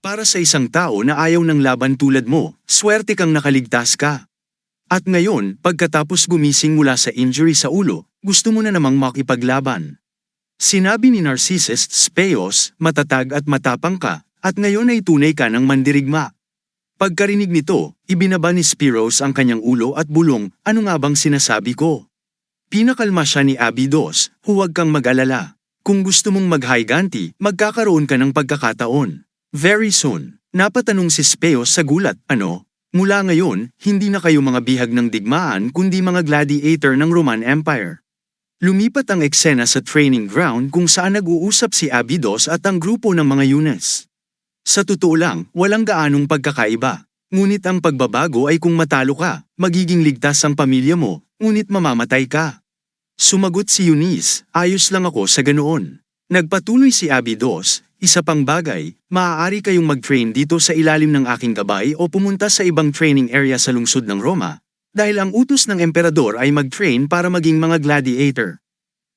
Para sa isang tao na ayaw ng laban tulad mo, swerte kang nakaligtas ka. At ngayon, pagkatapos gumising mula sa injury sa ulo, gusto mo na namang makipaglaban. Sinabi ni Narcissus Speos, matatag at matapang ka, at ngayon ay tunay ka ng mandirigma. Pagkarinig nito, ibinaba ni Speros ang kanyang ulo at bulong, ano nga bang sinasabi ko? Pinakalma siya ni Abydos, huwag kang mag-alala. Kung gusto mong mag-higanti, magkakaroon ka ng pagkakataon. Very soon, napatanong si Speos sa gulat, ano? Mula ngayon, hindi na kayo mga bihag ng digmaan kundi mga gladiator ng Roman Empire. Lumipat ang eksena sa training ground kung saan nag-uusap si Abydos at ang grupo ng mga Yunes. Sa totoo lang, walang gaanong pagkakaiba. Ngunit ang pagbabago ay kung matalo ka, magiging ligtas ang pamilya mo, ngunit mamamatay ka. Sumagot si Eunice, ayos lang ako sa ganoon. Nagpatuloy si Abydos, isa pang bagay, maaari kayong mag-train dito sa ilalim ng aking gabay o pumunta sa ibang training area sa lungsod ng Roma, dahil ang utos ng emperador ay mag-train para maging mga gladiator.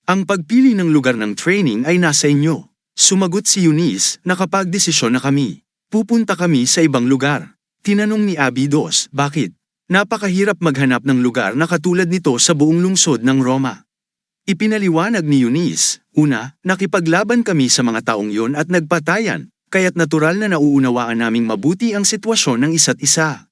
Ang pagpili ng lugar ng training ay nasa inyo. Sumagot si Eunice, nakapagdesisyon na kami. Pupunta kami sa ibang lugar. Tinanong ni Abydos, bakit? Napakahirap maghanap ng lugar na katulad nito sa buong lungsod ng Roma. Ipinaliwanag ni Eunice, una, nakipaglaban kami sa mga taong yun at nagpatayan, kaya't natural na nauunawaan naming mabuti ang sitwasyon ng isa't isa.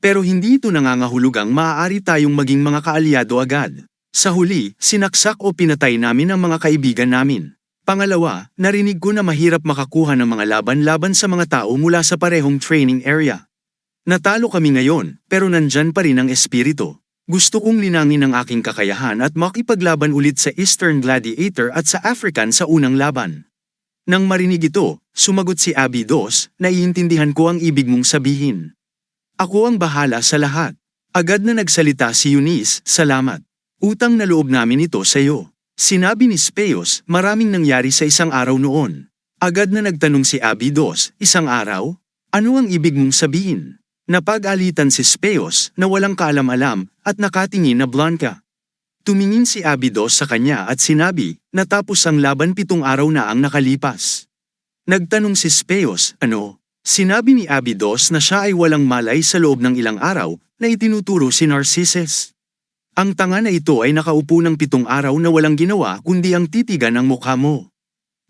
Pero hindi ito nangangahulugang maaari tayong maging mga kaalyado agad. Sa huli, sinaksak o pinatay namin ang mga kaibigan namin. Pangalawa, narinig ko na mahirap makakuha ng mga laban-laban sa mga tao mula sa parehong training area. Natalo kami ngayon, pero nandyan pa rin ang espiritu. Gusto kong linangin ang aking kakayahan at makipaglaban ulit sa Eastern Gladiator at sa African sa unang laban. Nang marinig ito, sumagot si Abydos, naiintindihan ko ang ibig mong sabihin. Ako ang bahala sa lahat. Agad na nagsalita si Eunice, salamat. Utang na loob namin ito sa iyo. Sinabi ni Speos, maraming nangyari sa isang araw noon. Agad na nagtanong si Abydos, isang araw? Ano ang ibig mong sabihin? Napag-alitan si Speos na walang kaalam-alam at nakatingin na Blanca. Tumingin si Abydos sa kanya at sinabi, natapos ang laban 7 araw na ang nakalipas. Nagtanong si Speos, ano? Sinabi ni Abydos na siya ay walang malay sa loob ng ilang araw na itinuturo si Narcissus. Ang tanga na ito ay nakaupo ng 7 araw na walang ginawa kundi ang titigan ng mukha mo.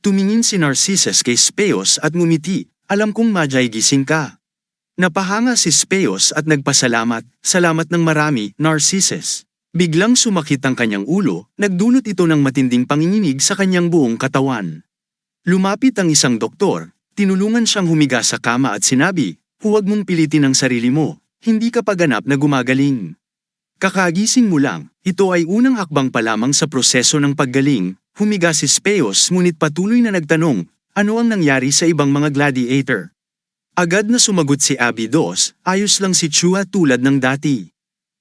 Tumingin si Narcissus kay Speos at ngumiti, alam kong madyay gising ka. Napahanga si Speos at nagpasalamat, salamat ng marami, Narcissus. Biglang sumakit ang kanyang ulo, nagdulot ito ng matinding panginginig sa kanyang buong katawan. Lumapit ang isang doktor, tinulungan siyang humiga sa kama at sinabi, huwag mong pilitin ang sarili mo, hindi ka pa ganap na gumagaling. Kakagising mo lang, ito ay unang hakbang pa lamang sa proseso ng paggaling, humiga si Speos ngunit patuloy na nagtanong, ano ang nangyari sa ibang mga gladiator? Agad na sumagot si Abydos, ayos lang si Chua tulad ng dati.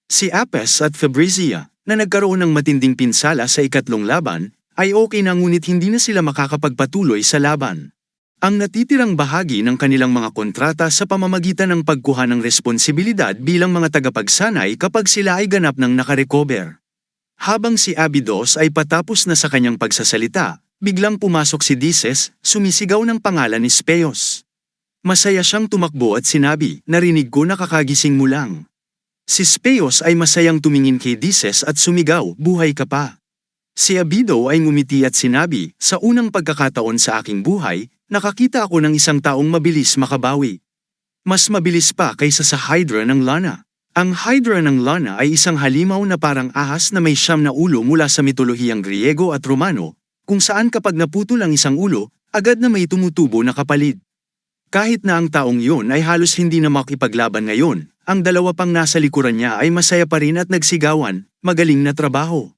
Si Apes at Fabrizia, na nagkaroon ng matinding pinsala sa ikatlong laban, ay okay na ngunit hindi na sila makakapagpatuloy sa laban. Ang natitirang bahagi ng kanilang mga kontrata sa pamamagitan ng pagkuha ng responsibilidad bilang mga tagapagsanay kapag sila ay ganap ng nakarecover. Habang si Abydos ay patapos na sa kanyang pagsasalita, biglang pumasok si Dices, sumisigaw ng pangalan ni Speos. Masaya siyang tumakbo at sinabi, narinig ko na kakagising mo lang. Si Speos ay masayang tumingin kay Dices at sumigaw, buhay ka pa. Si Abydo ay ngumiti at sinabi, sa unang pagkakataon sa aking buhay, nakakita ako ng isang taong mabilis makabawi. Mas mabilis pa kaysa sa Hydra ng Lana. Ang Hydra ng Lana ay isang halimaw na parang ahas na may 9 na ulo mula sa mitolohiyang Griego at Romano, kung saan kapag naputol ang isang ulo, agad na may tumutubo na kapalit. Kahit na ang taong yun ay halos hindi na makipaglaban ngayon, ang dalawa pang nasa likuran niya ay masaya pa rin at nagsigawan, magaling na trabaho.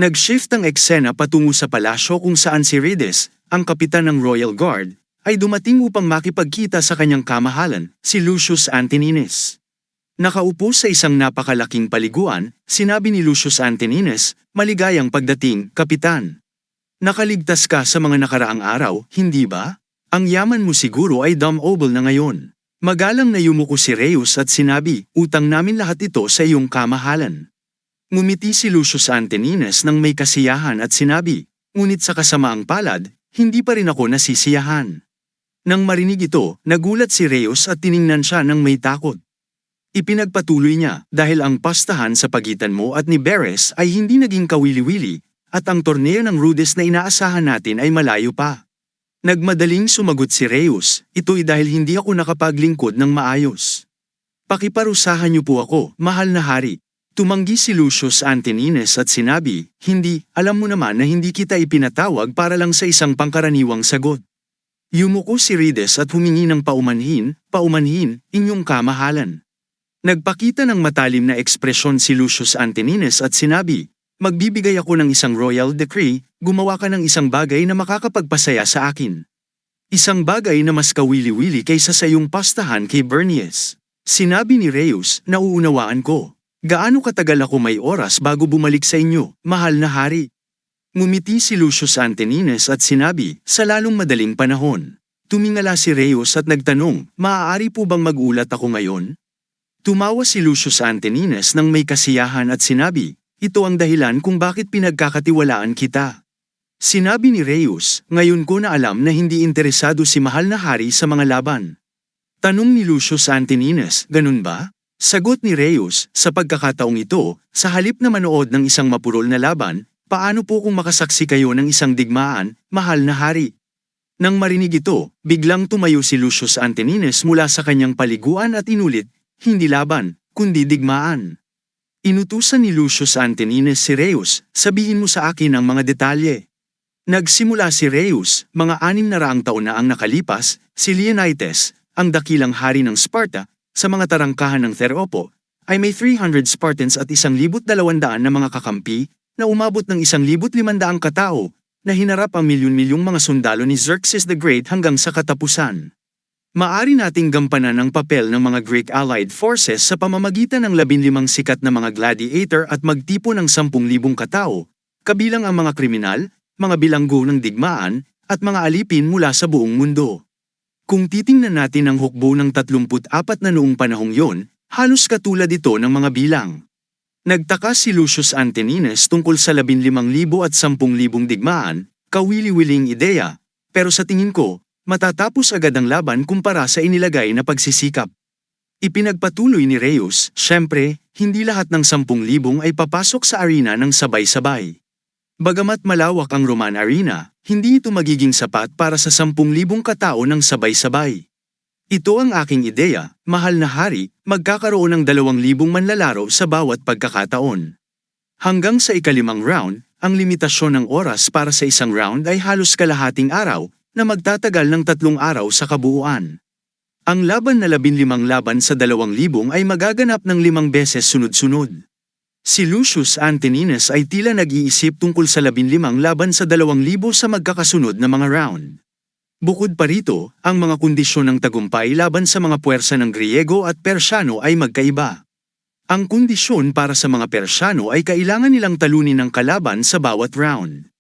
Nag-shift ang eksena patungo sa palasyo kung saan si Rides, ang kapitan ng Royal Guard, ay dumating upang makipagkita sa kanyang kamahalan, si Lucius Antonines. Nakaupo sa isang napakalaking paliguan, sinabi ni Lucius Antonines, maligayang pagdating, kapitan. Nakaligtas ka sa mga nakaraang araw, hindi ba? Ang yaman mo siguro ay dumb-oble na ngayon. Magalang na yumuko si Reus at sinabi, utang namin lahat ito sa iyong kamahalan. Ngumiti si Lucius Antonines nang may kasiyahan at sinabi, ngunit sa kasamaang palad, hindi pa rin ako nasisiyahan. Nang marinig ito, nagulat si Rheus at tiningnan siya ng may takot. Ipinagpatuloy niya, dahil ang pastahan sa pagitan mo at ni Beres ay hindi naging kawili-wili, at ang torneo ng Rudess na inaasahan natin ay malayo pa. Nagmadaling sumagot si Rheus, ito'y dahil hindi ako nakapaglingkod ng maayos. Pakiparusahan niyo po ako, mahal na hari. Tumanggi si Lucius Antonines at sinabi, hindi, alam mo naman na hindi kita ipinatawag para lang sa isang pangkaraniwang sagot. Yumuko si Rheus at humingi ng paumanhin, inyong kamahalan. Nagpakita ng matalim na ekspresyon si Lucius Antonines at sinabi, magbibigay ako ng isang royal decree, gumawa ka ng isang bagay na makakapagpasaya sa akin. Isang bagay na mas kawili-wili kaysa sa iyong pastahan kay Bernice. Sinabi ni Rheus, nauunawaan ko. Gaano katagal ako may oras bago bumalik sa inyo, mahal na hari? Ngumiti si Lucius Antonines at sinabi, sa lalong madaling panahon. Tumingala si Rheus at nagtanong, maaari po bang mag-ulat ako ngayon? Tumawa si Lucius Antonines ng may kasiyahan at sinabi, ito ang dahilan kung bakit pinagkakatiwalaan kita. Sinabi ni Rheus, ngayon ko na alam na hindi interesado si mahal na hari sa mga laban. Tanong ni Lucius Antonines, ganun ba? Sagot ni Rheus, sa pagkakataong ito, sa halip na manood ng isang mapurol na laban, paano po kung makasaksi kayo ng isang digmaan, mahal na hari? Nang marinig ito, biglang tumayo si Lucius Antonines mula sa kanyang paliguan at inulit, hindi laban, kundi digmaan. Inutusan ni Lucius Antonines si Rheus, sabihin mo sa akin ang mga detalye. Nagsimula si Rheus, mga 600 taon na ang nakalipas, si Leonidas, ang dakilang hari ng Sparta, sa mga tarangkahan ng Theropo, ay may 300 Spartans at 1,200 na mga kakampi, na umabot ng 1,500 katao, na hinarap ang milyon-milyong mga sundalo ni Xerxes the Great hanggang sa katapusan. Maari nating gampanan ang papel ng mga Greek Allied Forces sa pamamagitan ng 15 sikat na mga gladiator at magtipo ng 10,000 katao, kabilang ang mga kriminal, mga bilanggo ng digmaan, at mga alipin mula sa buong mundo. Kung titingnan natin ang hukbo ng 34 na noong panahong yon, halos katulad ito ng mga bilang. Nagtaka si Lucius Antonines tungkol sa 15,000 at 10,000 digmaan, kawili-wiling ideya, pero sa tingin ko, matatapos agad ang laban kumpara sa inilagay na pagsisikap. Ipinagpatuloy ni Rheus, syempre, hindi lahat ng 10,000 ay papasok sa arena ng sabay-sabay. Bagamat malawak ang Roman arena, hindi ito magiging sapat para sa 10,000 katao ng sabay-sabay. Ito ang aking ideya, mahal na hari, magkakaroon ng 2,000 manlalaro sa bawat pagkakataon. Hanggang sa ikalimang round, ang limitasyon ng oras para sa isang round ay halos kalahating araw, na magtatagal ng 3 araw sa kabuuan. Ang laban na 15 laban sa 2,000 ay magaganap ng 5 beses sunod-sunod. Si Lucius Antonines ay tila nag-iisip tungkol sa 15 laban sa 2,000 sa magkakasunod na mga round. Bukod pa rito, ang mga kondisyon ng tagumpay laban sa mga puwersa ng Griego at Persyano ay magkaiba. Ang kondisyon para sa mga Persyano ay kailangan nilang talunin ang kalaban sa bawat round.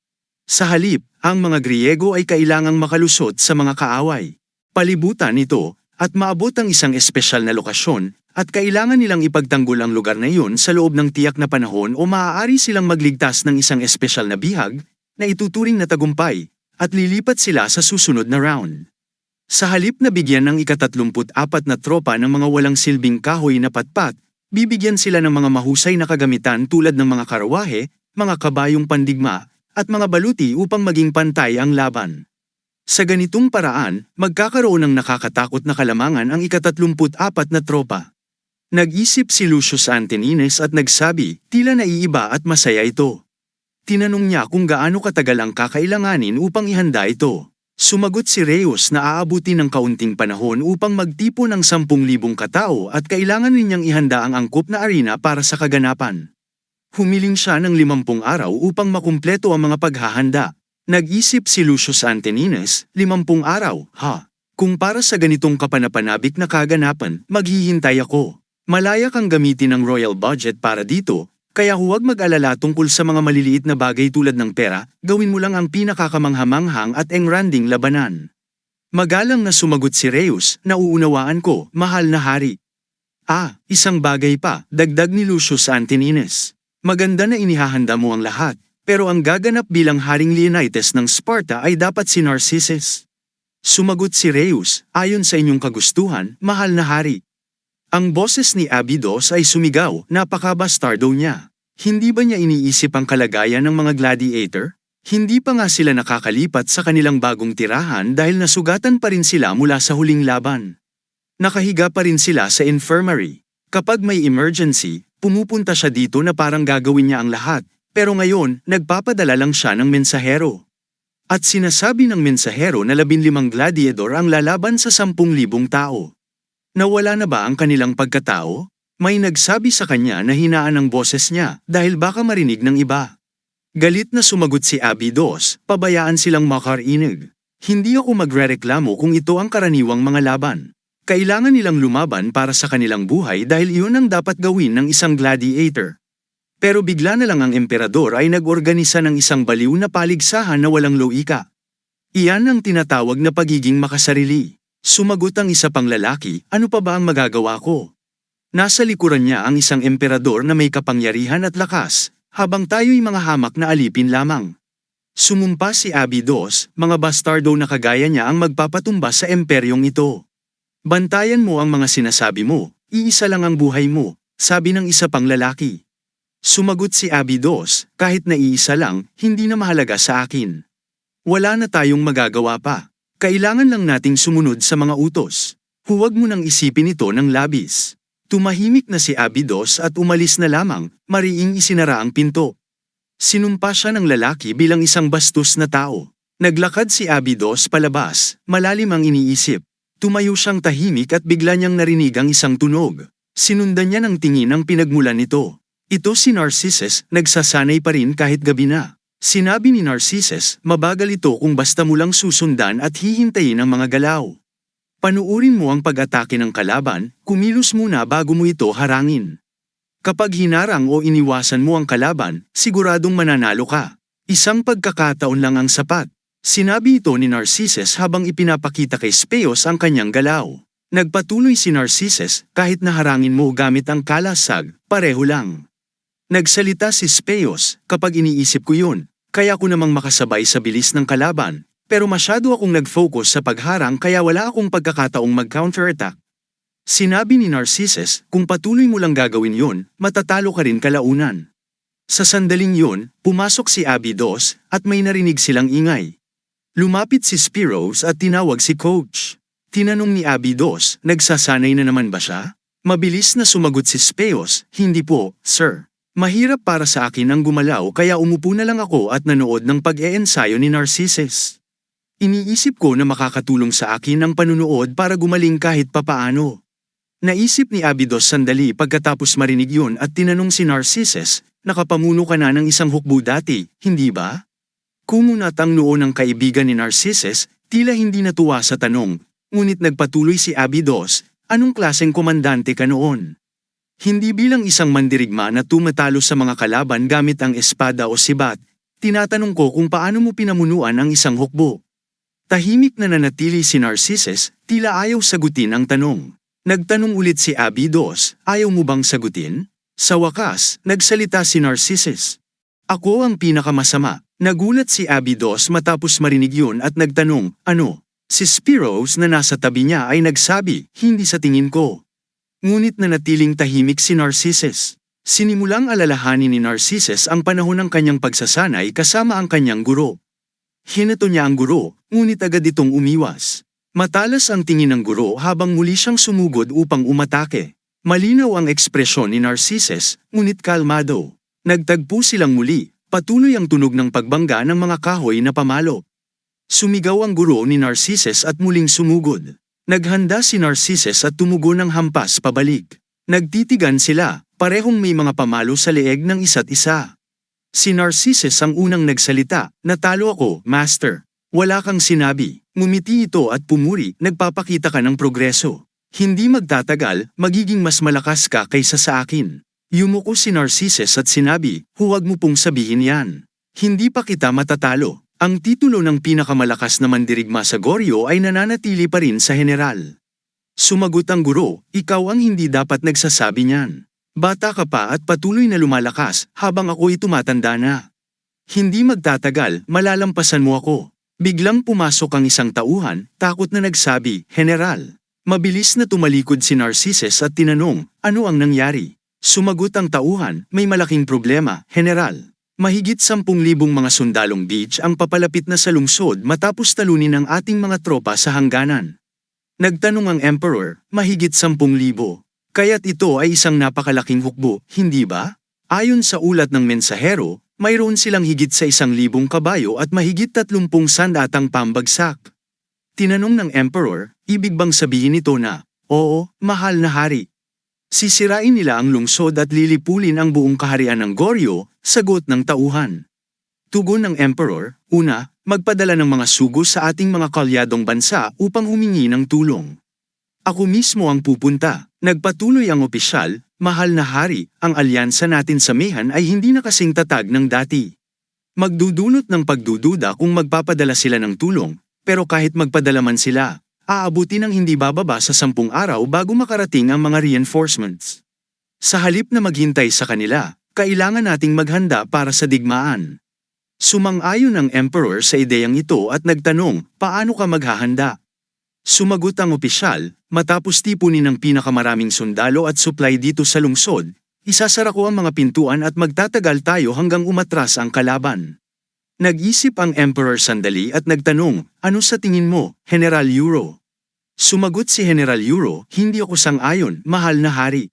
Sa halip, ang mga Griego ay kailangang makalusot sa mga kaaway. Palibutan ito, at maabot ang isang espesyal na lokasyon, at kailangan nilang ipagtanggol ang lugar na iyon sa loob ng tiyak na panahon o maaari silang magligtas ng isang espesyal na bihag, na ituturing na tagumpay, at lilipat sila sa susunod na round. Sa halip na bigyan ng ika-34 na tropa ng mga walang silbing kahoy na patpat, bibigyan sila ng mga mahusay na kagamitan tulad ng mga karawahe, mga kabayong pandigma, at mga baluti upang maging pantay ang laban. Sa ganitong paraan, magkakaroon ng nakakatakot na kalamangan ang ika-34 na tropa. Nag-isip si Lucius Antonines at nagsabi, tila naiiba at masaya ito. Tinanong niya kung gaano katagal ang kakailanganin upang ihanda ito. Sumagot si Rheus na aabuti ng kaunting panahon upang magtipo ng 10,000 katao at kailangan ninyang ihanda ang angkop na arena para sa kaganapan. Humiling siya ng 50 araw upang makumpleto ang mga paghahanda. Nag-isip si Lucius Antonines, 50 araw, ha? Kung para sa ganitong kapanapanabik na kaganapan, maghihintay ako. Malaya kang gamitin ang royal budget para dito, kaya huwag mag-alala tungkol sa mga maliliit na bagay tulad ng pera, gawin mo lang ang pinakakamanghamanghang at engranding labanan. Magalang na sumagot si Rheus, nauunawaan ko, mahal na hari. Isang bagay pa, dagdag ni Lucius Antonines. Maganda na inihahanda mo ang lahat, pero ang gaganap bilang Haring Leonidas ng Sparta ay dapat si Narcissus. Sumagot si Reus, ayon sa inyong kagustuhan, mahal na hari. Ang boses ni Abydos ay sumigaw, napaka-bastardo niya. Hindi ba niya iniisip ang kalagayan ng mga gladiator? Hindi pa nga sila nakakalipat sa kanilang bagong tirahan dahil nasugatan pa rin sila mula sa huling laban. Nakahiga pa rin sila sa infirmary. Kapag may emergency, pumupunta siya dito na parang gagawin niya ang lahat, pero ngayon, nagpapadala lang siya ng mensahero. At sinasabi ng mensahero na 15 gladiator ang lalaban sa 10,000 tao. Nawala na ba ang kanilang pagkatao? May nagsabi sa kanya na hinaan ang boses niya dahil baka marinig ng iba. Galit na sumagot si Abydos, pabayaan silang makarinig. Hindi ako magrereklamo kung ito ang karaniwang mga laban. Kailangan nilang lumaban para sa kanilang buhay dahil iyon ang dapat gawin ng isang gladiator. Pero bigla na lang ang emperador ay nag-organisa ng isang baliw na paligsahan na walang loika. Iyan ang tinatawag na pagiging makasarili. Sumagot ang isa pang lalaki, ano pa ba ang magagawa ko? Nasa likuran niya ang isang emperador na may kapangyarihan at lakas, habang tayo'y mga hamak na alipin lamang. Sumumpa si Abydos, mga bastardo na kagaya niya ang magpapatumba sa emperyong ito. Bantayan mo ang mga sinasabi mo, iisa lang ang buhay mo, sabi ng isa pang lalaki. Sumagot si Abydos, kahit na iisa lang, hindi na mahalaga sa akin. Wala na tayong magagawa pa. Kailangan lang nating sumunod sa mga utos. Huwag mo nang isipin ito ng labis. Tumahimik na si Abydos at umalis na lamang, mariing isinara ang pinto. Sinumpa siya ng lalaki bilang isang bastos na tao. Naglakad si Abydos palabas, malalim ang iniisip. Tumayo siyang tahimik at bigla niyang narinig ang isang tunog. Sinundan niya ng tingin ang pinagmulan nito. Ito si Narcissus, nagsasanay pa rin kahit gabi na. Sinabi ni Narcissus, mabagal ito kung basta mo lang susundan at hihintayin ang mga galaw. Panuurin mo ang pag-atake ng kalaban, kumilos muna bago mo ito harangin. Kapag hinarang o iniwasan mo ang kalaban, siguradong mananalo ka. Isang pagkakataon lang ang sapat. Sinabi ito ni Narcissus habang ipinapakita kay Speos ang kanyang galaw. Nagpatuloy si Narcissus, kahit naharangin mo gamit ang kalasag, pareho lang. Nagsalita si Speos, kapag iniisip ko yun, kaya ko namang makasabay sa bilis ng kalaban, pero masyado akong nag-focus sa pagharang kaya wala akong pagkakataong mag-counterattack. Sinabi ni Narcissus, kung patuloy mo lang gagawin yun, matatalo ka rin kalaunan. Sa sandaling yun, pumasok si Abydos, at may narinig silang ingay. Lumapit si Speros at tinawag si Coach. Tinanong ni Abydos, nagsasanay na naman ba siya? Mabilis na sumagot si Speos, hindi po, sir. Mahirap para sa akin ang gumalaw kaya umupo na lang ako at nanood ng pag-eensayo ni Narcissus. Iniisip ko na makakatulong sa akin ang panunood para gumaling kahit papaano. Naisip ni Abydos sandali pagkatapos marinig yun at tinanong si Narcissus, nakapamuno ka na ng isang hukbo dati, hindi ba? Kumunat ang noo ng kaibigan ni Narcissus, tila hindi natuwa sa tanong, ngunit nagpatuloy si Abydos, anong klaseng komandante ka noon? Hindi bilang isang mandirigma na tumatalo sa mga kalaban gamit ang espada o sibat, tinatanong ko kung paano mo pinamunuan ang isang hukbo. Tahimik na nanatili si Narcissus, tila ayaw sagutin ang tanong. Nagtanong ulit si Abydos, ayaw mo bang sagutin? Sa wakas, nagsalita si Narcissus. Ako ang pinakamasama. Nagulat si Abydos matapos marinig yun at nagtanong, ano? Si Speros na nasa tabi niya ay nagsabi, hindi sa tingin ko. Ngunit nanatiling tahimik si Narcissus. Sinimulang alalahanin ni Narcissus ang panahon ng kanyang pagsasanay kasama ang kanyang guro. Hinato niya ang guro, ngunit agad itong umiwas. Matalas ang tingin ng guro habang muli siyang sumugod upang umatake. Malinaw ang ekspresyon ni Narcissus, ngunit kalmado. Nagtagpo silang muli. Patuloy ang tunog ng pagbangga ng mga kahoy na pamalo. Sumigaw ang guro ni Narcissus at muling sumugod. Naghanda si Narcissus at tumugo ng hampas pabalik. Nagtitigan sila, parehong may mga pamalo sa leeg ng isa't isa. Si Narcissus ang unang nagsalita, natalo ako, master. Wala kang sinabi, ngumiti ito at pumuri, nagpapakita ka ng progreso. Hindi magtatagal, magiging mas malakas ka kaysa sa akin. Yumuko si Narcissus at sinabi, huwag mo pong sabihin yan. Hindi pa kita matatalo. Ang titulo ng pinakamalakas na mandirigma sa Goryo ay nananatili pa rin sa general. Sumagot ang guro, ikaw ang hindi dapat nagsasabi niyan. Bata ka pa at patuloy na lumalakas habang ako'y tumatanda na. Hindi magtatagal, malalampasan mo ako. Biglang pumasok ang isang tauhan, takot na nagsabi, "General." Mabilis na tumalikod si Narcissus at tinanong, "Ano ang nangyari?" Sumagot ang tauhan, "May malaking problema, General. Mahigit 10,000 mga sundalong beach ang papalapit na sa lungsod matapos talunin ang ating mga tropa sa hangganan." Nagtanong ang Emperor, "Mahigit 10,000? Kaya't ito ay isang napakalaking hukbo, hindi ba?" Ayon sa ulat ng mensahero, mayroon silang higit sa 1,000 kabayo at mahigit 30 sandatang pambagsak. Tinanong ng Emperor, "Ibig bang sabihin nito na, oo, mahal na hari? Sisirain nila ang lungsod at lilipulin ang buong kaharian ng Goryeo?" Sagot ng tauhan. Tugon ng Emperor, "Una, magpadala ng mga sugo sa ating mga kalyadong bansa upang humingi ng tulong. Ako mismo ang pupunta." Nagpatuloy ang opisyal, "Mahal na hari, ang alyansa natin sa Mehan ay hindi na kasing tatag ng dati. Magdudulot ng pagdududa kung magpapadala sila ng tulong, pero kahit magpadala man sila, aabuti ng hindi bababa sa 10 araw bago makarating ang mga reinforcements. Sa halip na maghintay sa kanila, kailangan nating maghanda para sa digmaan." Sumang-ayon ang Emperor sa ideyang ito at nagtanong, "Paano ka maghahanda?" Sumagot ang opisyal, "Matapos tipunin ng pinakamaraming sundalo at supply dito sa lungsod, isasara ko ang mga pintuan at magtatagal tayo hanggang umatras ang kalaban." Nag-isip ang Emperor sandali at nagtanong, "Ano sa tingin mo, General Euro?" Sumagot si General Euro, "Hindi ako sang-ayon, mahal na hari.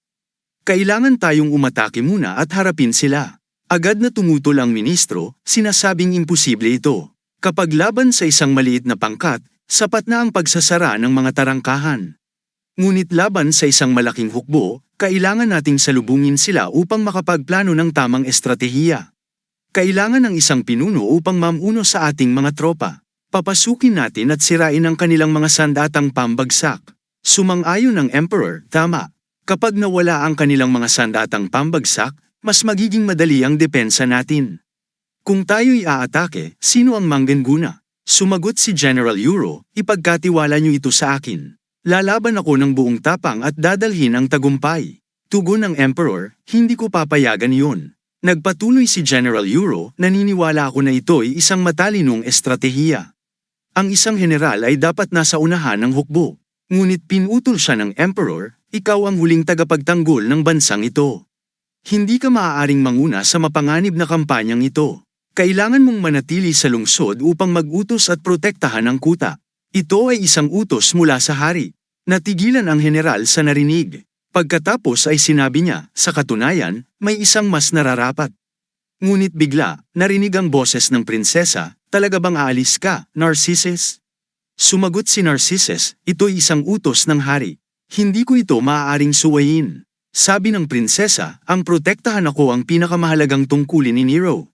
Kailangan tayong umatake muna at harapin sila." Agad na tumutol ang ministro, sinasabing imposible ito. Kapag laban sa isang maliit na pangkat, sapat na ang pagsasara ng mga tarangkahan. Ngunit laban sa isang malaking hukbo, kailangan nating salubungin sila upang makapagplano ng tamang estratehiya. Kailangan ng isang pinuno upang mamuno sa ating mga tropa. Papasukin natin at sirain ang kanilang mga sandatang pambagsak. Sumang-ayon ng Emperor, "Tama. Kapag nawala ang kanilang mga sandatang pambagsak, mas magiging madali ang depensa natin. Kung tayo'y aatake, sino ang manggaguna?" Sumagot si General Euro, "Ipagkatiwala niyo ito sa akin. Lalaban ako ng buong tapang at dadalhin ang tagumpay." Tugon ng Emperor, "Hindi ko papayagan iyon." Nagpatuloy si General Euro, "Naniniwala ako na ito'y isang matalinong estratehiya. Ang isang general ay dapat nasa unahan ng hukbo. Ngunit pinutol siya ng Emperor, ikaw ang huling tagapagtanggol ng bansang ito. Hindi ka maaaring manguna sa mapanganib na kampanyang ito. Kailangan mong manatili sa lungsod upang mag-utos at protektahan ang kuta. Ito ay isang utos mula sa hari." Natigilan ang general sa narinig. Pagkatapos ay sinabi niya, "Sa katunayan, may isang mas nararapat." Ngunit bigla, narinig ang boses ng prinsesa, "Talaga bang aalis ka, Narcissus?" Sumagot si Narcissus, "Ito'y isang utos ng hari. Hindi ko ito maaaring suwayin." Sabi ng prinsesa, "Ang protektahan ako ang pinakamahalagang tungkulin ni Nero.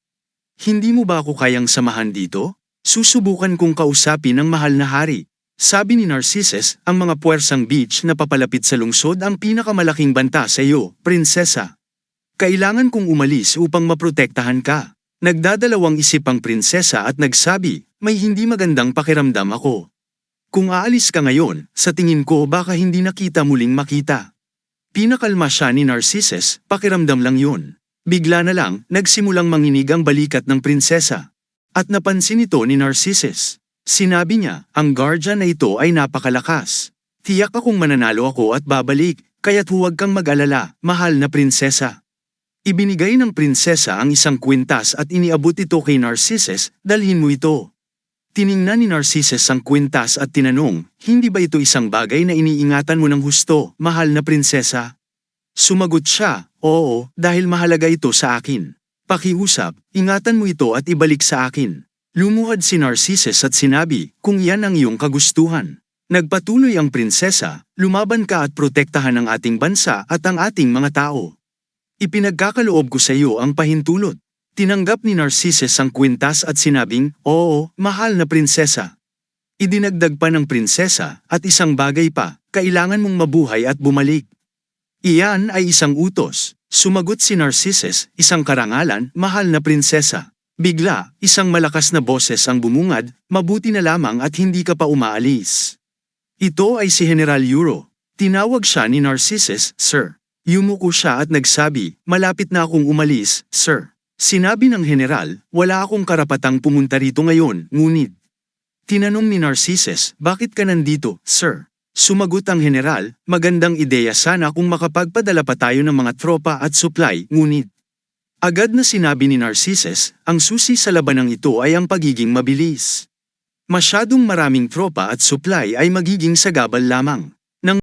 Hindi mo ba ako kayang samahan dito? Susubukan kong kausapin ang mahal na hari." Sabi ni Narcissus, "Ang mga puwersang beach na papalapit sa lungsod ang pinakamalaking banta sa iyo, prinsesa. Kailangan kong umalis upang maprotektahan ka." Nagdadalawang isip ang prinsesa at nagsabi, "May hindi magandang pakiramdam ako. Kung aalis ka ngayon, sa tingin ko baka hindi na kita muling makita." Pinakalma siya ni Narcissus, "Pakiramdam lang yun." Bigla na lang, nagsimulang manginig ang balikat ng prinsesa. At napansin ito ni Narcissus. Sinabi niya, "Ang guardian na ito ay napakalakas. Tiyak akong mananalo ako at babalik, kaya't huwag kang mag-alala, mahal na prinsesa." Ibinigay ng prinsesa ang isang kwintas at iniabot ito kay Narcissus, "Dalhin mo ito." Tiningnan ni Narcissus ang kwintas at tinanong, "Hindi ba ito isang bagay na iniingatan mo ng husto, mahal na prinsesa?" Sumagot siya, "Oo, dahil mahalaga ito sa akin. Pakiusap, ingatan mo ito at ibalik sa akin." Lumuhad si Narcissus at sinabi, "Kung yan ang iyong kagustuhan." Nagpatuloy ang prinsesa, "Lumaban ka at protektahan ang ating bansa at ang ating mga tao. Ipinagkakaloob ko sa iyo ang pahintulot." Tinanggap ni Narcissus ang kwintas at sinabing, "Oo, mahal na prinsesa." Idinagdag pa ng prinsesa, "At isang bagay pa, kailangan mong mabuhay at bumalik." "Iyan ay isang utos." Sumagot si Narcissus, "Isang karangalan, mahal na prinsesa." Bigla, isang malakas na boses ang bumungad, "Mabuti na lamang at hindi ka pa umaalis." Ito ay si General Euro. Tinawag siya ni Narcissus, "Sir." Yumuko siya at nagsabi, "Malapit na akong umalis, sir." Sinabi ng general, "Wala akong karapatang pumunta rito ngayon, ngunit Tinanong ni Narcissus, bakit ka nandito, sir? Sumagot ang general, magandang ideya sana kung makapagpadala pa tayo ng mga tropa at supply, ngunit. Agad na sinabi ni Narcissus, ang susi sa labanang ito ay ang pagiging mabilis. Masyadong maraming tropa at supply ay magiging sagabal lamang.